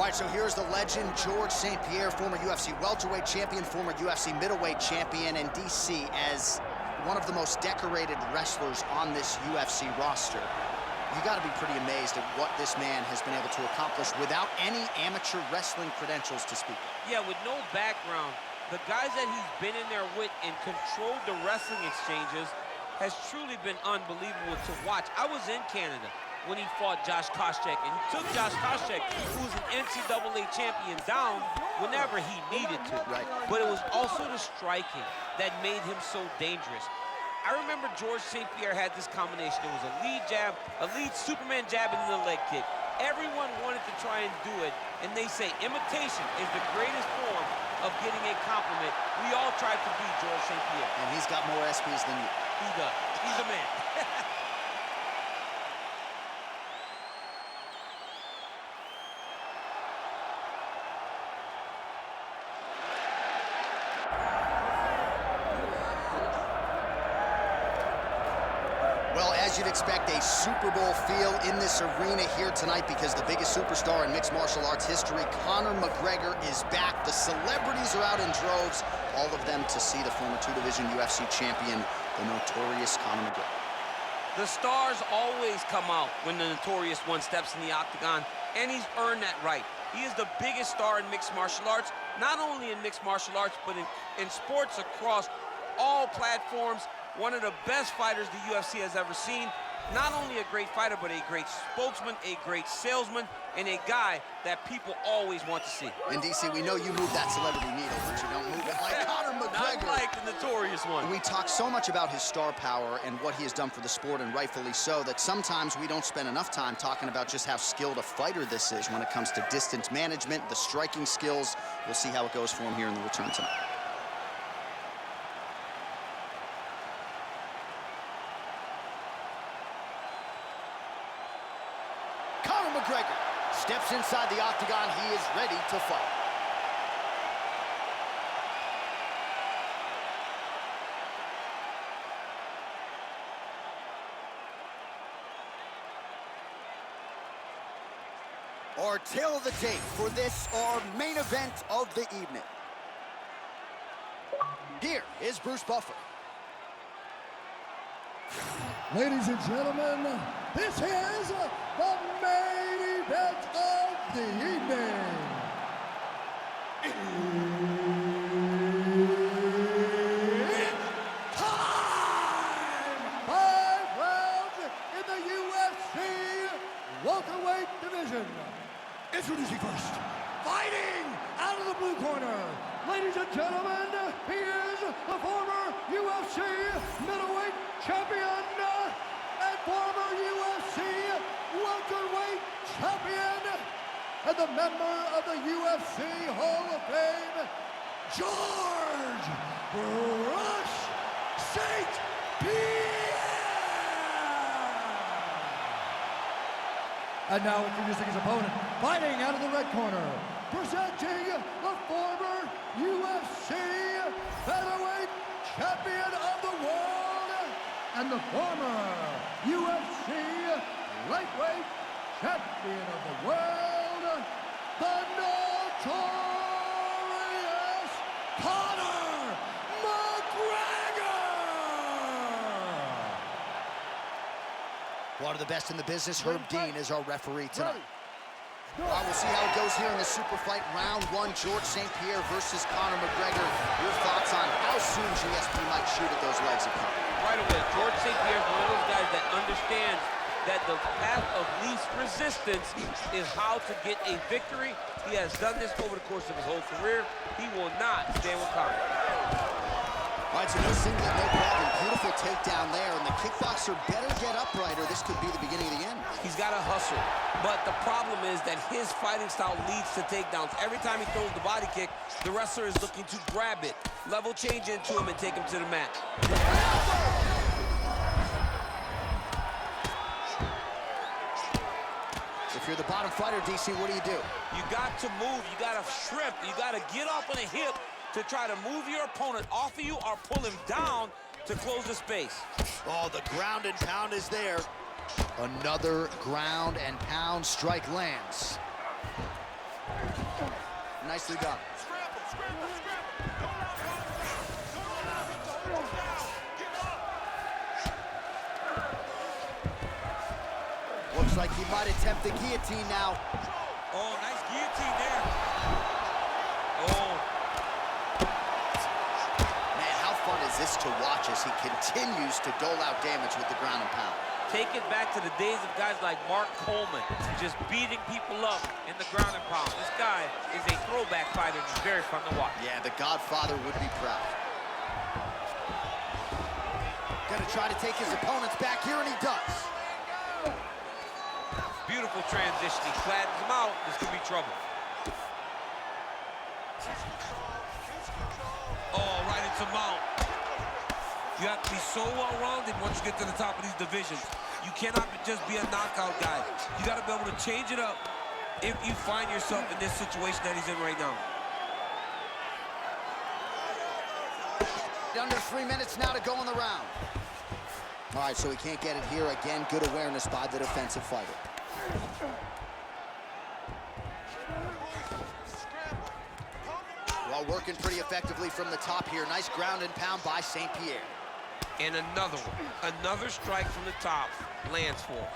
All right, so here's the legend, George St-Pierre, former UFC welterweight champion, former UFC middleweight champion, and DC as one of the most decorated wrestlers on this UFC roster. You gotta be pretty amazed at what this man has been able to accomplish without any amateur wrestling credentials to speak of. Yeah, with no background, the guys that he's been in there with and controlled the wrestling exchanges has truly been unbelievable to watch. I was in Canada when he fought Josh Koscheck, and he took Josh Koscheck, who was an NCAA champion, down whenever he needed to. Right. But it was also the striking that made him so dangerous. I remember George St-Pierre had this combination. It was a lead jab, a lead Superman jab, and then a leg kick. Everyone wanted to try and do it, and they say imitation is the greatest form of getting a compliment. We all tried to be George St-Pierre. And he's got more SPs than you. He does. He's a man. Well, as you'd expect, a Super Bowl feel in this arena here tonight because the biggest superstar in mixed martial arts history, Conor McGregor, is back. The celebrities are out in droves, all of them to see the former two-division UFC champion, the notorious Conor McGregor. The stars always come out when the notorious one steps in the octagon, and he's earned that right. He is the biggest star in mixed martial arts, not only in mixed martial arts, but in sports across all platforms. One of the best fighters the UFC has ever seen. Not only a great fighter, but a great spokesman, a great salesman, and a guy that people always want to see. And DC, we know you move that celebrity needle, but you don't move it like Conor McGregor. Not like the notorious one. We talk so much about his star power and what he has done for the sport, and rightfully so, that sometimes we don't spend enough time talking about just how skilled a fighter this is when it comes to distance management, the striking skills. We'll see how it goes for him here in the return tonight. Conor McGregor steps inside the octagon. He is ready to fight. Our tale of the tape for this, our main event of the evening. Here is Bruce Buffer. Ladies and gentlemen, this is the main event of the evening. It's time! 5 rounds in the UFC welterweight division. Introducing first, fighting out of the blue corner. Ladies and gentlemen, he is the former UFC middleweight champion and former UFC welterweight champion and the member of the UFC Hall of Fame, George "Brush" St-Pierre. And now introducing his opponent, fighting out of the red corner, presenting the former UFC featherweight champion of the world and the former UFC lightweight champion of the world, the notorious Conor McGregor! One of the best in the business, Herb Dean, is our referee tonight. All right, we'll see how it goes here in the super fight. Round 1, George St-Pierre versus Conor McGregor. Your thoughts on how soon GSP might shoot at those legs of Conor? Right away, George St-Pierre is one of those guys that understands that the path of least resistance is how to get a victory. He has done this over the course of his whole career. He will not stand with Conor. All right, so no singlet, no problem. Beautiful takedown there, and the kickboxer better get upright or this could be the beginning of the end. He's got to hustle, but the problem is that his fighting style leads to takedowns. Every time he throws the body kick, the wrestler is looking to grab it, level change into him, and take him to the mat. If you're the bottom fighter, DC, what do? You got to move, you got to shrimp, you got to get off on a hip to try to move your opponent off of you or pull him down to close the space. Oh, the ground and pound is there. Another ground and pound strike lands. Nicely done. Looks like he might attempt the guillotine now. Oh, nice guillotine there. Oh. Man, how fun is this to watch as he continues to dole out damage with the ground and pound. Take it back to the days of guys like Mark Coleman, just beating people up in the ground and pound. This guy is a throwback fighter and he's very fun to watch. Yeah, the Godfather would be proud. Gonna try to take his opponents back here, and he does. Beautiful transition. He flattens him out. This could be trouble. Oh, right into mount. You have to be so well-rounded once you get to the top of these divisions. You cannot just be a knockout guy. You got to be able to change it up if you find yourself in this situation that he's in right now. Under 3 minutes now to go in the round. All right, so he can't get it here. Again, good awareness by the defensive fighter. Well, working pretty effectively from the top here. Nice ground and pound by St-Pierre. And another one. Another strike from the top lands for him.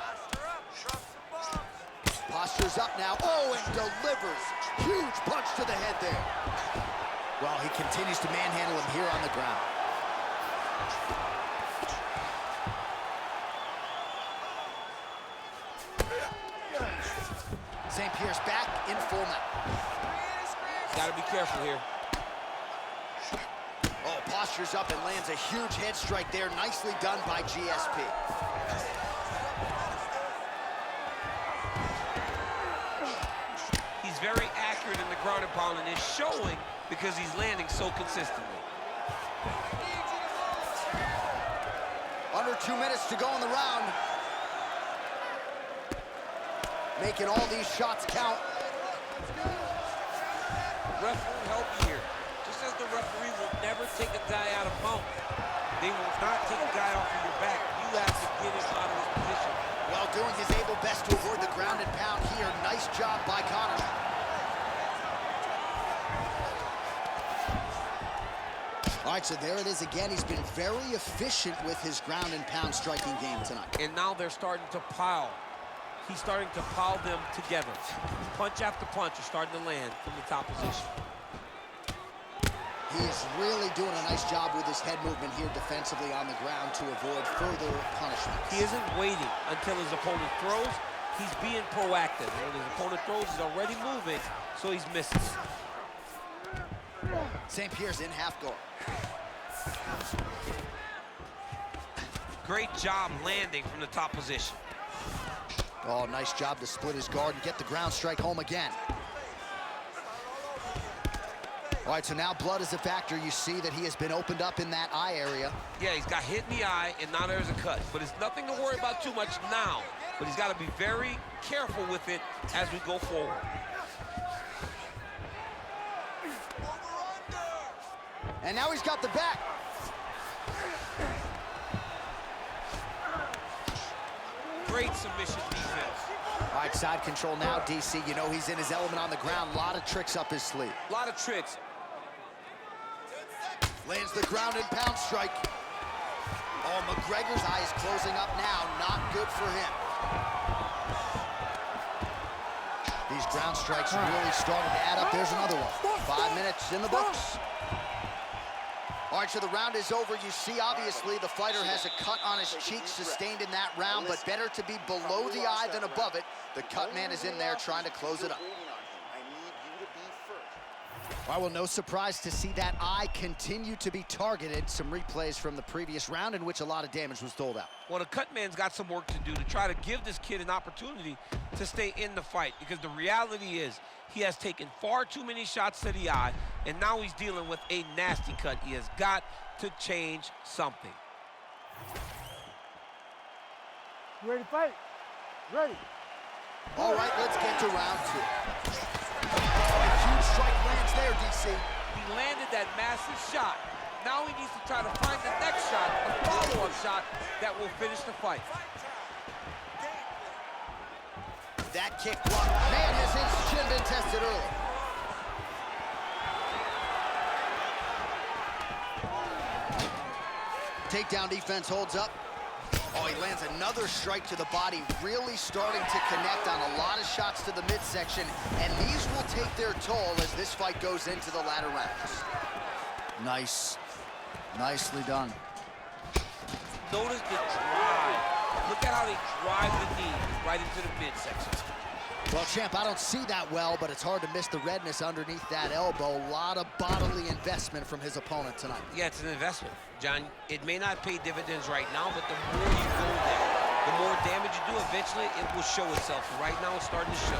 Posture's up now. Oh, and delivers. Huge punch to the head there. Well, he continues to manhandle him here on the ground. St-Pierre's back in full mount. Got to be careful here. Oh, posture's up and lands a huge head strike there. Nicely done by GSP. He's very accurate in the ground and pound, and it's showing because he's landing so consistently. Under 2 minutes to go in the round. Making all these shots count. Ref won't help you here. Just as the referee will never take a guy out of mount, they will not take a guy off of your back. You have to get him out of his position. Well, doing his able best to avoid the ground and pound here. Nice job by Conor. All right, so there it is again. He's been very efficient with his ground and pound striking game tonight. And now they're starting to pile. He's starting to pile them together. Punch after punch are starting to land from the top position. He's really doing a nice job with his head movement here defensively on the ground to avoid further punishment. He isn't waiting until his opponent throws. He's being proactive. And when his opponent throws, he's already moving, so he's missing. St-Pierre's in half guard. Great job landing from the top position. Oh, nice job to split his guard and get the ground strike home again. All right, so now blood is a factor. You see that he has been opened up in that eye area. Yeah, he's got hit in the eye, and now there's a cut. But it's nothing to worry about too much now. But he's got to be very careful with it as we go forward. And now he's got the back. Great submission defense. All right, side control now, DC. You know he's in his element on the ground. A lot of tricks up his sleeve. A lot of tricks. Lands the ground and pound strike. Oh, McGregor's eye is closing up now. Not good for him. These ground strikes really starting to add up. There's another one. 5 minutes in the books. All right, so the round is over. You see, obviously, the fighter has a cut on his cheek sustained in that round, but better to be below the eye than above it. The cut man is in there trying to close it up. All right, well, no surprise to see that eye continue to be targeted. Some replays from the previous round in which a lot of damage was doled out. Well, the cut man's got some work to do to try to give this kid an opportunity to stay in the fight, because the reality is he has taken far too many shots to the eye, and now he's dealing with a nasty cut. He has got to change something. You ready to fight? Ready. All right, let's get to round two. A huge strike lands there, DC. He landed that massive shot. Now he needs to try to find the next shot, a follow-up shot that will finish the fight. That kick block, man, has his chin been tested early. Takedown defense holds up. Oh, he lands another strike to the body, really starting to connect on a lot of shots to the midsection, and these will take their toll as this fight goes into the latter rounds. Nice. Nicely done. Notice the drive. Look at how they drive the knee right into the midsection. Well, champ, I don't see that well, but it's hard to miss the redness underneath that elbow. A lot of bodily investment from his opponent tonight. Yeah, it's an investment, John. It may not pay dividends right now, but the more you go there, the more damage you do, eventually it will show itself. Right now, it's starting to show.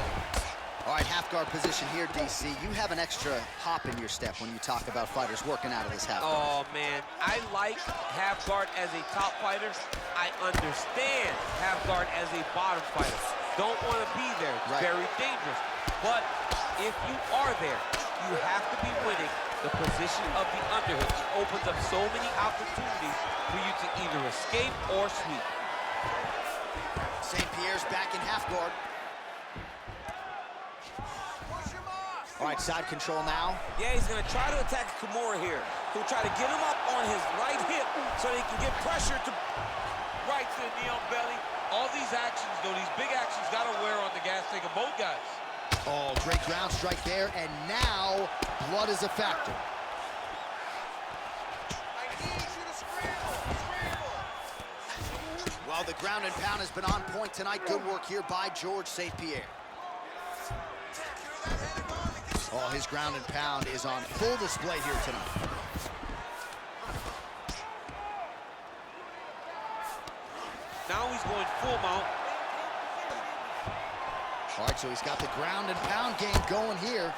All right, half guard position here, DC. You have an extra hop in your step when you talk about fighters working out of this half guard. Oh, man. I like half guard as a top fighter. I understand half guard as a bottom fighter. Don't want to be there. It's very dangerous. But if you are there, you have to be winning the position of the underhook. It opens up so many opportunities for you to either escape or sweep. St-Pierre's back in half guard. All right, side control now. Yeah, he's going to try to attack Kimura here. He'll try to get him up on his right hip so that he can get pressure to right to the knee on belly. All these actions, though, these big actions got to wear on the gas tank of both guys. Oh, great ground strike there, and now blood is a factor. I need you to scramble. Well, the ground and pound has been on point tonight. Good work here by George St-Pierre. Oh, his ground and pound is on full display here tonight. Now he's going full mount. All right, so he's got the ground and pound game going here.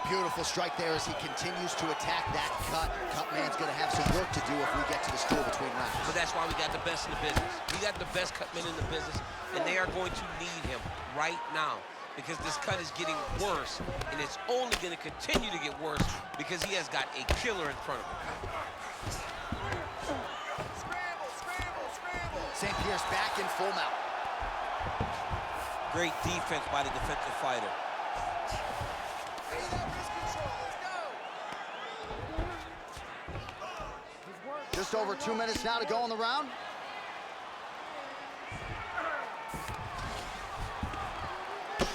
Beautiful strike there as he continues to attack that cut. Cut man's going to have some work to do if we get to the stool between rounds. But that's why we got the best in the business. We got the best cut men in the business, and they are going to need him right now because this cut is getting worse, and it's only going to continue to get worse because he has got a killer in front of him. St-Pierre's back in full mount. Great defense by the defensive fighter. Just over 2 minutes now to go in the round.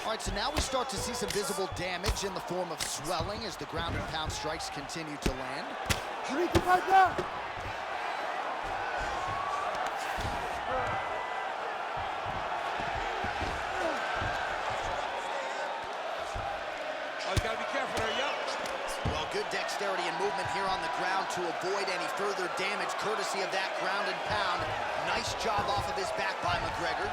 All right, so now we start to see some visible damage in the form of swelling as the ground and pound strikes continue to land. Oh, you gotta be careful there, yup. Well, good dexterity and movement here on the ground to avoid any further damage courtesy of that ground and pound. Nice job off of his back by McGregor.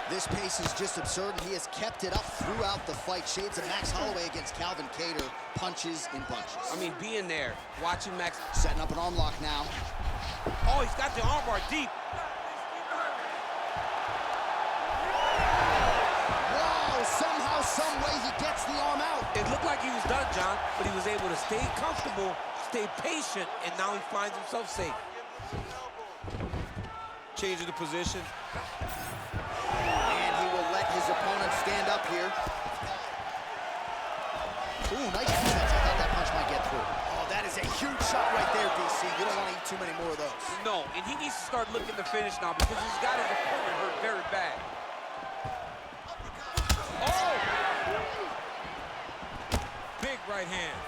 This pace is just absurd, and he has kept it up throughout the fight. Shades of Max Holloway against Calvin Kattar, punches in bunches. I mean, being there, watching Max. Setting up an arm lock now. Oh, he's got the armbar deep. Wow, somehow, some way he gets the arm out. It looked like he was done, John, but he was able to stay comfortable, stay patient, and now he finds himself safe. Changing the position. And he will let his opponent stand up here. Ooh, nice defense. I thought that punch might get through. Oh, that is a huge shot right there, DC. You don't want to eat too many more of those. No, and he needs to start looking to finish now because he's got his opponent hurt very bad. Oh! Big right hand.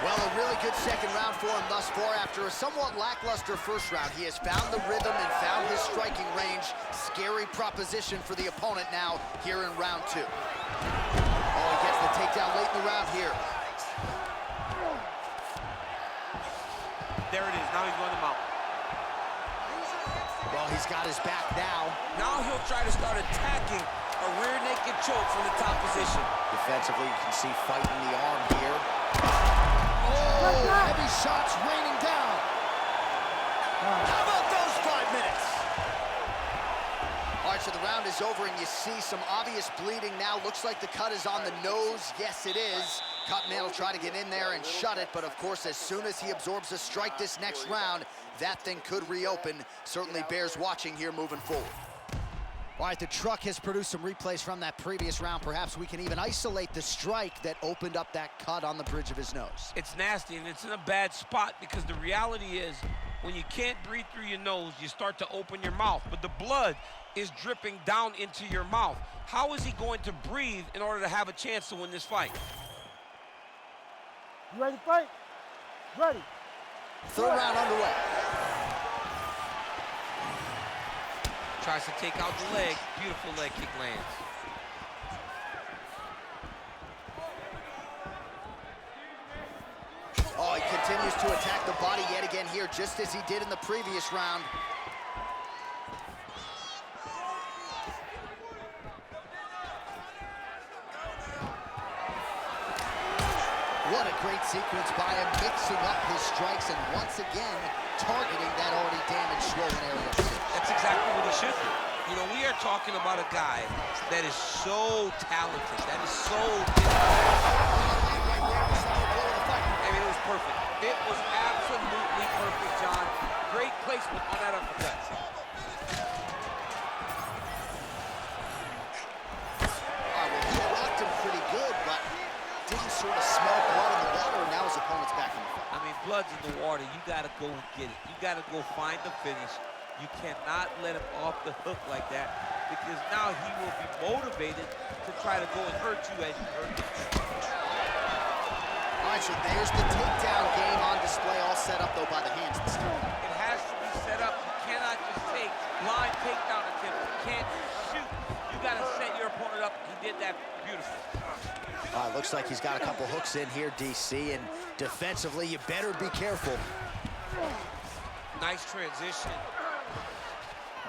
Well, a really good second round for him thus far. After a somewhat lackluster first round, he has found the rhythm and found his striking range. Scary proposition for the opponent now here in round two. Oh, he gets the takedown late in the round here. There it is. Now he's going to mount. Well, he's got his back now. Now he'll try to start attacking a rear naked choke from the top position. Defensively, you can see fighting the arm here. Oh, heavy shots raining down. How about those 5 minutes? All right, so the round is over, and you see some obvious bleeding now. Looks like the cut is on the nose. Yes, it is. Cutman will try to get in there and shut it, but of course, as soon as he absorbs a strike this next round, that thing could reopen. Certainly bears watching here moving forward. All right, the truck has produced some replays from that previous round. Perhaps we can even isolate the strike that opened up that cut on the bridge of his nose. It's nasty, and it's in a bad spot because the reality is when you can't breathe through your nose, you start to open your mouth, but the blood is dripping down into your mouth. How is he going to breathe in order to have a chance to win this fight? You ready to fight? Ready. Third round underway. Tries to take out the leg. Beautiful leg kick lands. Oh, he continues to attack the body yet again here, just as he did in the previous round. What a great sequence by him, mixing up his strikes and once again targeting that already damaged swollen area. That's exactly what he should do. You know, we are talking about a guy that is so talented, that is so I mean, it was perfect. It was absolutely perfect, John. Great placement on that uppercut. Well, he rocked him pretty good, but didn't sort of smell blood in the water, and now his opponent's back in the fight. I mean, blood's in the water. You got to go and get it. You got to go find the finish. You cannot let him off the hook like that because now he will be motivated to try to go and hurt you as you hurt him. All right, so there's the takedown game on display, all set up, though, by the hands this time. It has to be set up. You cannot just take line takedown attempt. You can't shoot. You got to set your opponent up. He did that beautifully. Looks like he's got a couple hooks in here, DC, and defensively, you better be careful. Nice transition.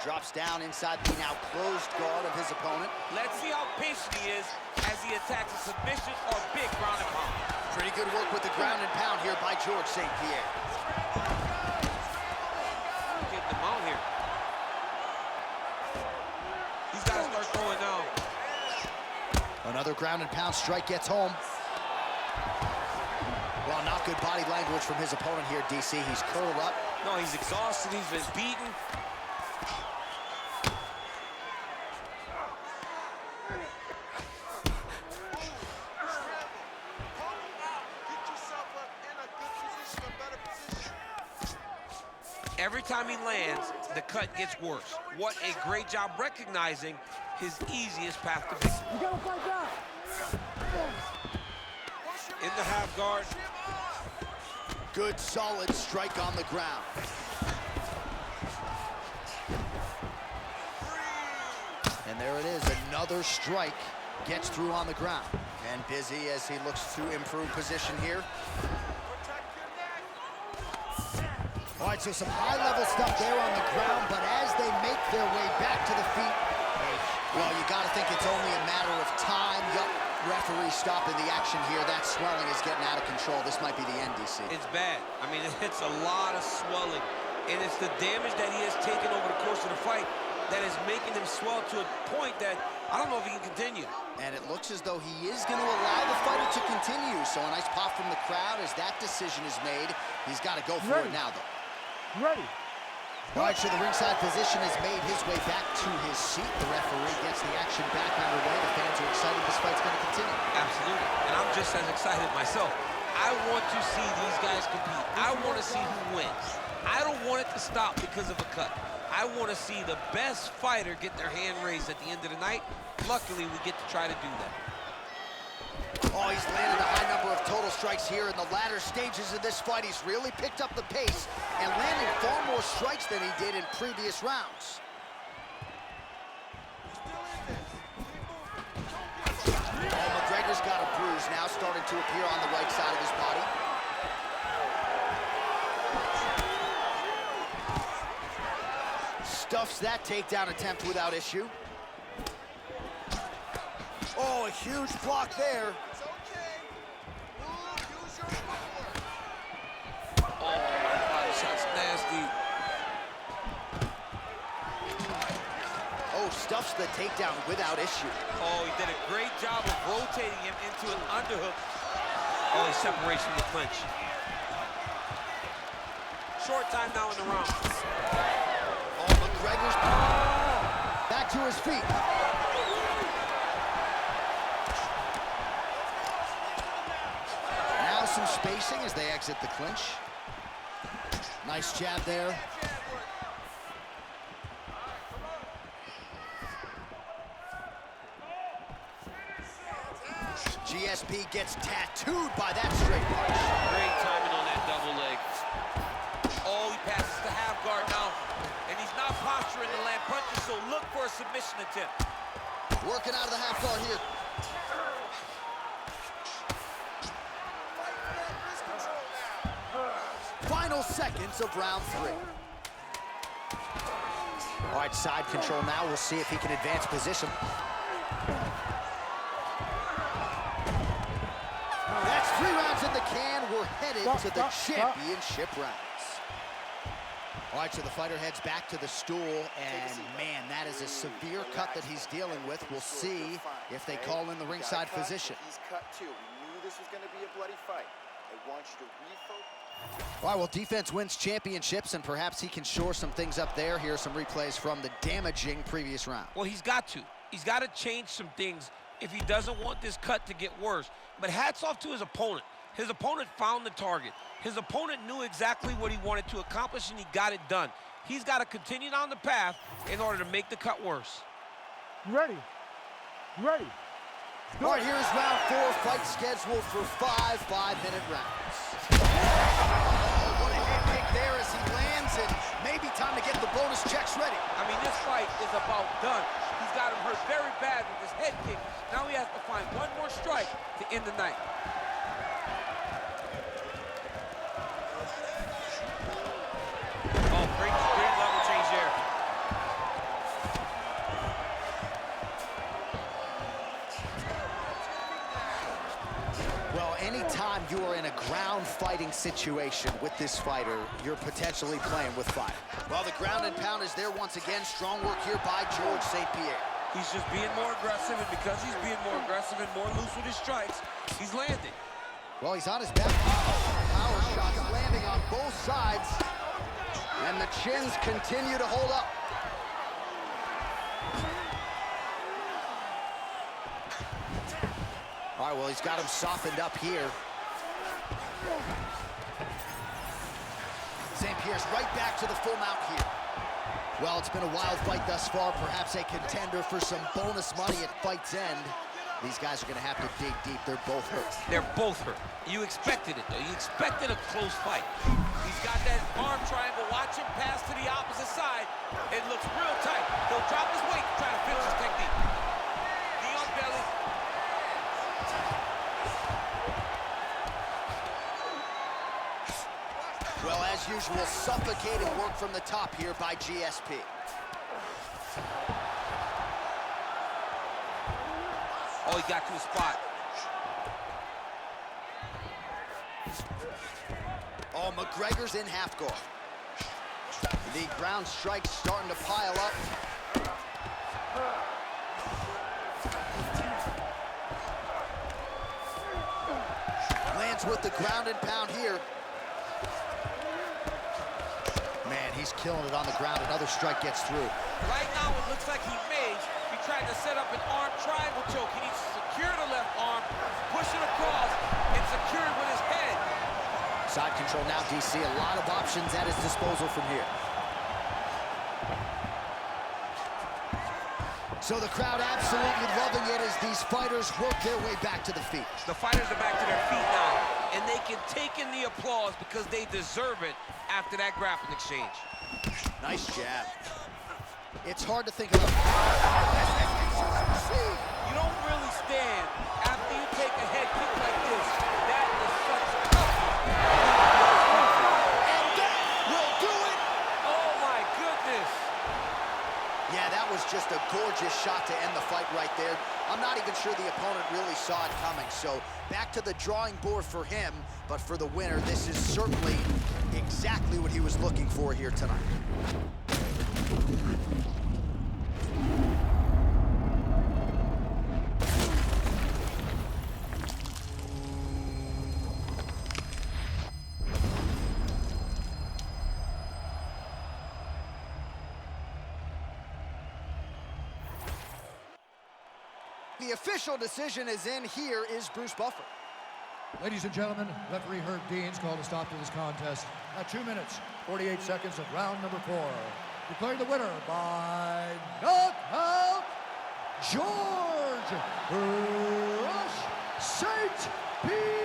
Drops down inside the now closed guard of his opponent. Let's see how patient he is as he attacks a submission or big ground and pound. Pretty good work with the ground and pound here by George St-Pierre. Getting him out here. He's got to start throwing now. Another ground and pound strike gets home. Well, not good body language from his opponent here, DC. He's curled up. No, he's exhausted. He's been beaten. Every time he lands, the cut gets worse. What a great job recognizing his easiest path to victory. You gotta fight back. In the half guard. Good, solid strike on the ground. And there it is, another strike gets through on the ground. And busy as he looks to improve position here. All right, so some high-level stuff there on the ground, but as they make their way back to the feet, well, you got to think it's only a matter of time. Yup, referee stopping the action here. That swelling is getting out of control. This might be the end, DC. It's bad. I mean, it's a lot of swelling, and it's the damage that he has taken over the course of the fight that is making him swell to a point that I don't know if he can continue. And it looks as though he is going to allow the fighter to continue. So a nice pop from the crowd as that decision is made. He's got to go for it now, though. Ready. All right, so the ringside physician has made his way back to his seat. The referee gets the action back underway. The fans are excited this fight's going to continue. Absolutely, and I'm just as excited myself. I want to see these guys compete. I want to see who wins. I don't want it to stop because of a cut. I want to see the best fighter get their hand raised at the end of the night. Luckily, we get to try to do that. Oh, he's landed a high number of total strikes here in the latter stages of this fight. He's really picked up the pace and landed far more strikes than he did in previous rounds. Oh, McGregor's got a bruise now starting to appear on the right side of his body. Stuffs that takedown attempt without issue. Oh, a huge block there. That's nasty. Oh, stuffs the takedown without issue. Oh, he did a great job of rotating him into an underhook. Oh, he separates from the clinch. Short time now in the round. Oh, McGregor's back to his feet. Now some spacing as they exit the clinch. Nice jab there. GSP gets tattooed by that straight punch. Great timing on that double leg. Oh, he passes the half guard now. And he's not posturing to land punches, so look for a submission attempt. Working out of the half guard here. Final seconds of round 3. All right, side control now. We'll see if he can advance position. That's 3 rounds in the can. We're headed to the championship rounds. All right, so the fighter heads back to the stool, and man, that is a severe cut that he's dealing with. We'll see if they call in the ringside physician. He's cut too. We knew this was going to be a bloody fight. I want you to refocus. All right, well, defense wins championships, and perhaps he can shore some things up there. Here are some replays from the damaging previous round. Well, he's got to. He's got to change some things if he doesn't want this cut to get worse. But hats off to his opponent. His opponent found the target. His opponent knew exactly what he wanted to accomplish, and he got it done. He's got to continue down the path in order to make the cut worse. You ready? You ready? All right, here's round 4, fight scheduled for 5 5-minute rounds. Oh, what a head kick there as he lands, and maybe time to get the bonus checks ready. I mean, this fight is about done. He's got him hurt very bad with his head kick. Now he has to find one more strike to end the night. Oh, great level change there. Well, anytime you are in a ground fighting situation with this fighter, you're potentially playing with fire. Well, the ground and pound is there once again. Strong work here by George St-Pierre. He's just being more aggressive, and because he's being more aggressive and more loose with his strikes, he's landing. Well, he's on his back. Power shots landing on both sides, and the chins continue to hold up. All right, well, he's got him softened up here. St-Pierre's right back to the full mount here. Well, it's been a wild fight thus far, perhaps a contender for some bonus money at fight's end. These guys are going to have to dig deep. They're both hurt. They're both hurt. You expected it, though. You expected a close fight. He's got that arm triangle. Watch him pass to the opposite side. It looks real tight. He'll drop his weight to try to finish his technique. Knee on belly. Well, as usual, suffocating work from the top here by GSP. Oh, he got to his spot. Oh, McGregor's in half guard. The ground strikes starting to pile up. Lands with the ground and pound here. Man, he's killing it on the ground. Another strike gets through. Right now, it looks like he may be trying to set up an arm triangle choke. He needs to secure the left arm, push it across, and secure it with his head. Side control now, DC. A lot of options at his disposal from here. So the crowd absolutely loving it as these fighters work their way back to the feet. The fighters are back to their feet now, and they can take in the applause because they deserve it after that grappling exchange. Nice jab. It's hard to think about. You don't really stand after you take a head kick like this. That is such tough. And that will do it. Oh my goodness. Yeah, that was just a gorgeous shot to end the fight right there. I'm not even sure the opponent really saw it coming. So back to the drawing board for him, but for the winner, this is certainly exactly what he was looking for here tonight. The official decision is in. Here is Bruce Buffer. Ladies and gentlemen, referee Herb Dean's called a stop to this contest at 2 minutes, 48 seconds of round number 4. Declaring the winner by knockout, George St-Pierre.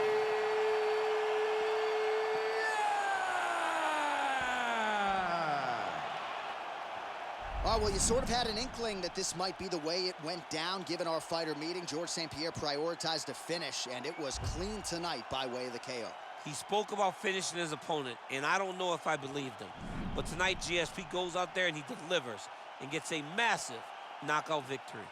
All right, well, you sort of had an inkling that this might be the way it went down, given our fighter meeting. George St-Pierre prioritized a finish, and it was clean tonight by way of the KO. He spoke about finishing his opponent, and I don't know if I believed him. But tonight, GSP goes out there and he delivers and gets a massive knockout victory.